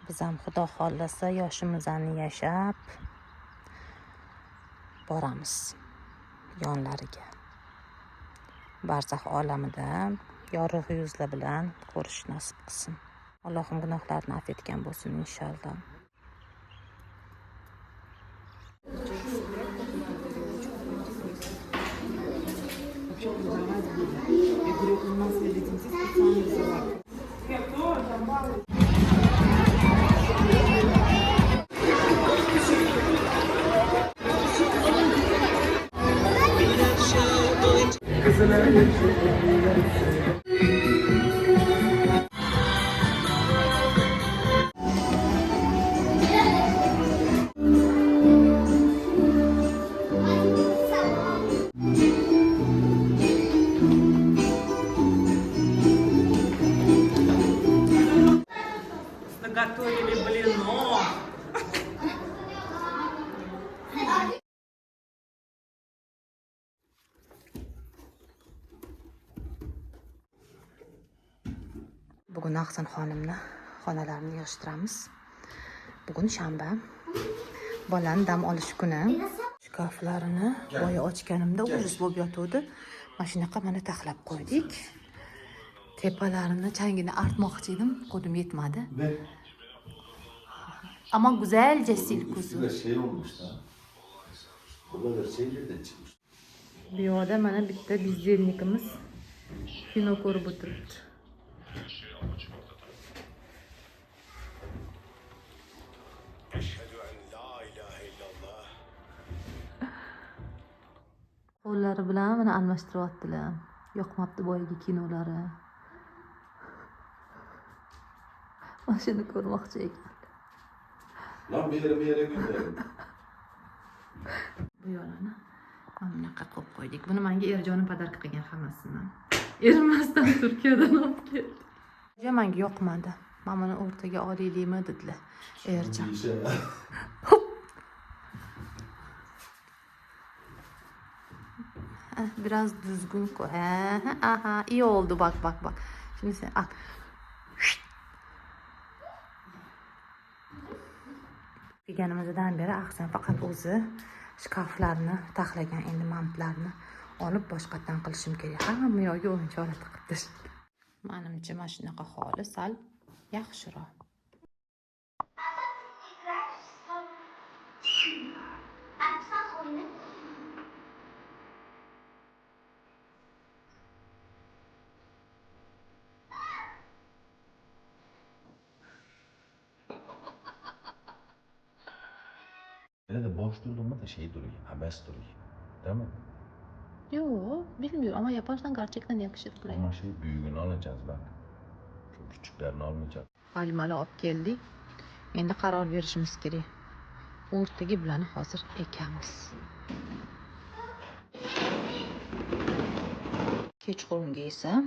Biz ham xudo xohlasa yoshimizni yashab boramiz yonlariga. Barzax olamida yorug' yuzlar bilan ko'rish nasib qilsin. Allohim gunohlarini afv etgan bo'lsin inshaalloh. Готовили блинов. Bugun Ahsan xonimni xonalarini yig'ishtiramiz. Bugun shanba. Bolani dam olish kuni. Shkaflarini boya ochganimda urush bo'lib yotuvdi. Mashinaga mana taxlab qo'ydik. Tepalarini changini artmoqchi edim, qo'lim yetmadi. Ama güzelce sil kuzu. Şey olmuş da. O kadar şeylerden çıkmış. Bu yoqda mana bitta bizdelnikimiz kino ko'rib o'tiribdi. Qo'llari bilan mana almashtiryaptilar. Yoqmabdi boyagi kinolari. Mashina ko'rmoqchi ekan. Lan bir yere gönderin. Bu yo'lini mana bunaqa qo'yib qo'ydik. Buni menga Erjonim podarka qilgan hammasini. Ermasdan Turkiyadan olib keldi. Menga yoqmadi. Men buni o'rtaga olaylikmi dedilar. Erjon. Biraz düzgün koy. Aha, iyi oldu bak. Şimdi sen al. Kelganimizdan beri Ahsan faqat o'zi shkaflarni taxlagan, endi mamplarni olib boshqatdan qilishim kerak. Hamma yo'lga o'yinchoqlar tiqibdi. Menimcha mana shunaqa holi sal yaxshiroq. Yine de boş durduğumda da şey duruyor, abes duruyor. Değil mi? Yo, bilmiyorum ama yaparsan gerçekten yakışır buraya. Ama şey büyüğünü alacağız bak. Şu küçüklerini almayacağız. Halimali olib keldik. Endi qaror berishimiz kerak. O'rtaga bularni hozir ekamiz. Kechqurunga esa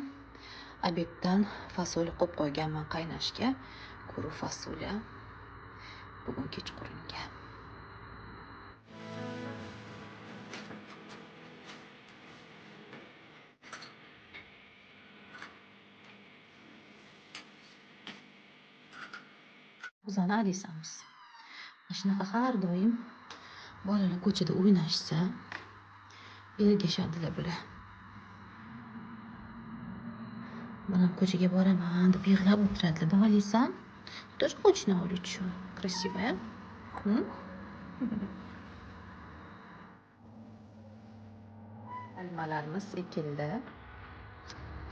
obeddan fasolya qo'yib qo'yganman qaynashga. Kuru fasolya. Bugun kechqurunga. O'zani arizamiz. Shunaqa har doim bolalar ko'chada o'ynashsa, ergashadilar bular. Mana ko'chaga boraman deb yig'lab o'tiradilar. Dolisan, тоже очень на улицу. Красивая. Almalarimiz ekildi.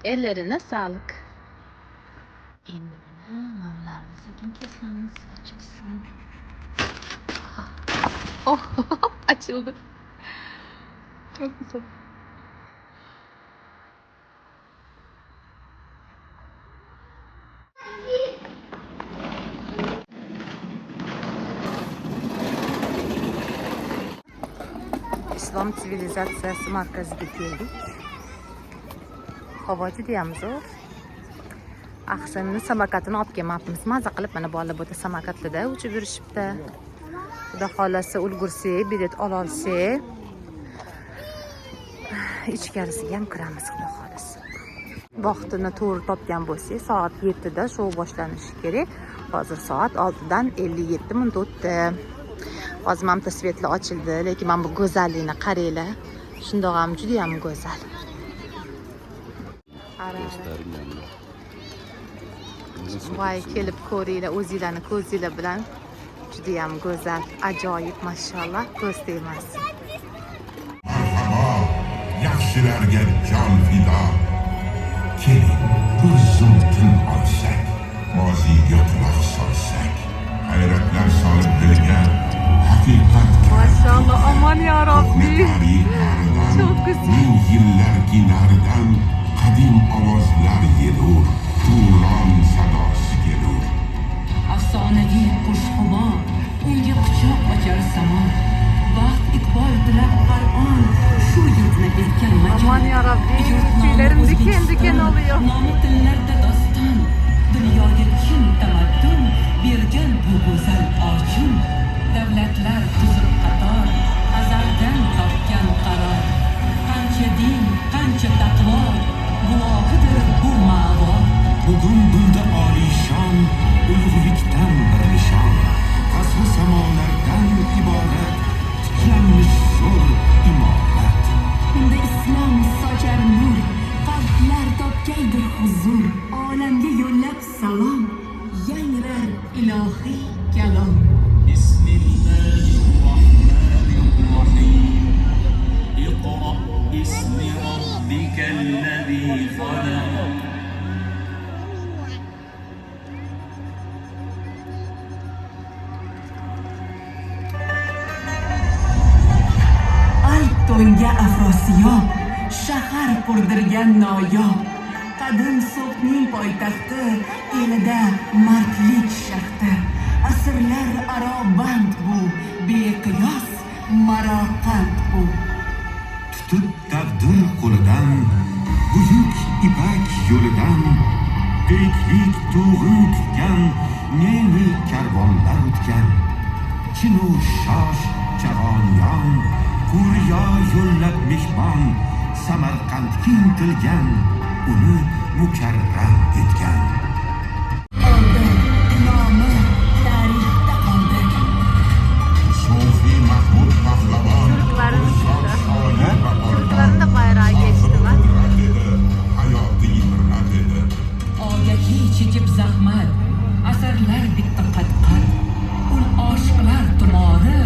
Ellerine sağlık. Endi mana mavlarni sekin kesamiz, chiqsin. Oh, açıldı. Çok güzel. İslam sivilizatsiyasi markaziga keldik. Havo judayam zo'r. Ahsanni samarqandini olib kelmabmiz. Maza qilib mana bolalar bu yerda Samarqandda uchib yurishibdi. Xudo xolasa ulgursak, bilet ola olsak, ichkarisiga ham kiramiz xudo xolasa. Vaqtini to'g'ri topgan bo'lsak, soat 7 da shou boshlanishi kerak. Hozir soat 6:57 o'tdi. Hozir mamta svetli ochildi, lekin mana bu go'zallikni qaranglar. Shundoq ham juda ham go'zal. Voy, kelib ko'ringlar, o'zingizlarning ko'zinglar bilan. Juda ham go'zal, ajoyib, mashallah, ko'z tegmas. Yaxshilarga jon fido. Keling, bir zum tin olsak, moziga quloq solsak, hayratlar solib bilgan haqiqat. Mashallah, aman ya Rabbi. Çok güzel. Ming yillar kinaridan qadim ovozlar yelur, Turon sadosi kelur. Afsonaviy xushxumor, unga quchoq ochar samo. Vaqt iqbol tilab Qur'on, shu yurtni berkan makon. Aman ya Rabbi, tüylerim diken oluyor. Nomi tillarda doston, dunyoga kim tamaddun bergan bu go'zal ochun. Davlatlar tuzib qator, azaldan topgan qaror. Qancha din, qancha taqvo, guvohidir bu ma'vo. Bugun bunda olishon, ulug'likdan bir nishon. Qasri samolardan iborat, tiklanmish zo'r imorat. Unda islom sochar nur, qalblar topgaydir huzur. Olamga yo'llab salom, yangrar ilohiy kalom. Bismillahirrahmanirrahim. Iqra bismi robbikallazi xalaq. To'nga afrosiyob, shahar qurdirgan noyob. Qadim so'qning poytaxti, elida mardlik shahti. Asrlar aro band bu, beqiyos maroqat bu. Tutib taqdir qo'lidan, buyuk ipak yo'lidan, beklik to'g'in kutgan, ne karvonlar o'tgan. Chinu shosh charonyon, Quryo yo'llab mehmon, Samarqandga intilgan, uni mukarram etgan. Oldi, nomi tarixda qoldi. Sofi Mahmud Pahlavon, Turklarning da bayrog'i geçti va hayoti yig'irlar edi. Ogahiy chekib zahmat, asarlar bitdi qat-qat. Ul oshiqlar tumori,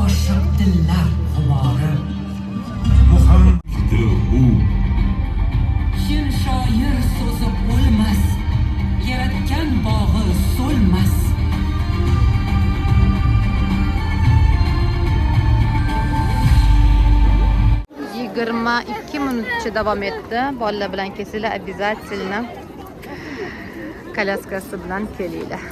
oshiq dillar xumori. Muhim edi u. Shin shoir so'zi o'lmas, yaratgan bog'i so'lmas. 22 minutcha davom etdi. Bolalar bilan kelsanglar, обязательно kolyaskasi bilan kelinglar.